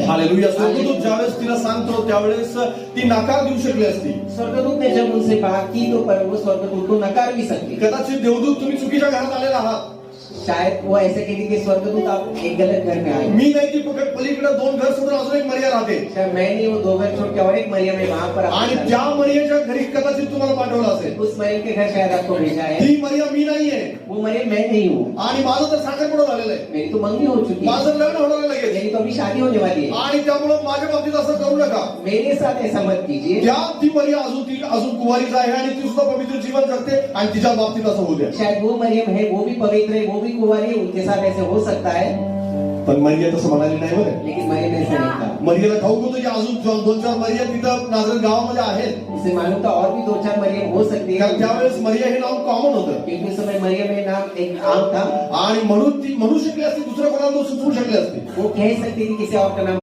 Hallelujah. स्वर्गदूत ज्यावेळेस तिला सांगतो त्यावेळेस ती नकार देऊ शकली असती। स्वर्गदूत ने जब उनसे कहा कि तो पर वो स्वर्गदूत को नकार भी सकती। कदाचित देवदूत तुम्ही चुकीच्या घरात आलेला आहात। शायद वो ऐसे कहती कि स्वर्गदूत आप एक गलत घर में आए। मी नाही ती पलीकडे 2 घर सोडून अजून एक मरिया राहते। शायद मैं नहीं, वो 2 घर छोड़ के और एक मरियम है वहां पर। आणि त्या मरियाच्या घरी कदाचित तुम्हाला पाठवलं असेल। उस मरियम के घर शायद आपको भेजा है। ती मरिया मी नाहीये, वो मरियम मैं नहीं हूँ। आणि माझं तर साखरपुडा झालेलं आहे, मेरी तो मंगनी हो चुकी है, माझं लग्न होणार लगेच, मेरी तो अभी शादी होने वाली है। आणि त्यामुळे माझ्या बाबतीत असं करू नका। मेरे साथ ऐसा मत कीजिए। त्या ती मरिया अजून कुवारीच आहे आणि ती सुद्धा पवित्र जीवन जगते आणि तिच्या बाबतीत असं होऊ द्या। शायद वो मरियम है, वो भी पवित्र है, वो भी कुंवारी है, उनके साथ ऐसे हो सकता है। पण मरिया तसं म्हणाली नाही बरं। लेकिन मरियम ऐसे नहीं कहा। मरियाला ठाऊक होतं की अजून 2-4 मरिया तिथं नाझरेत गावामध्ये आहेत। इसे मालूम था और भी 2-4 मरियम हो सकती है, कारण त्यावेळेस मरिया हे नाव कॉमन होतं, क्योंकि उस समय मरियम हे नाम एक आम था। आणि म्हणून ती म्हणू शकली असती, दुसऱ्या कोणाला तो सुचवू शकली असती। वो कह सकती थी किसी और का नाम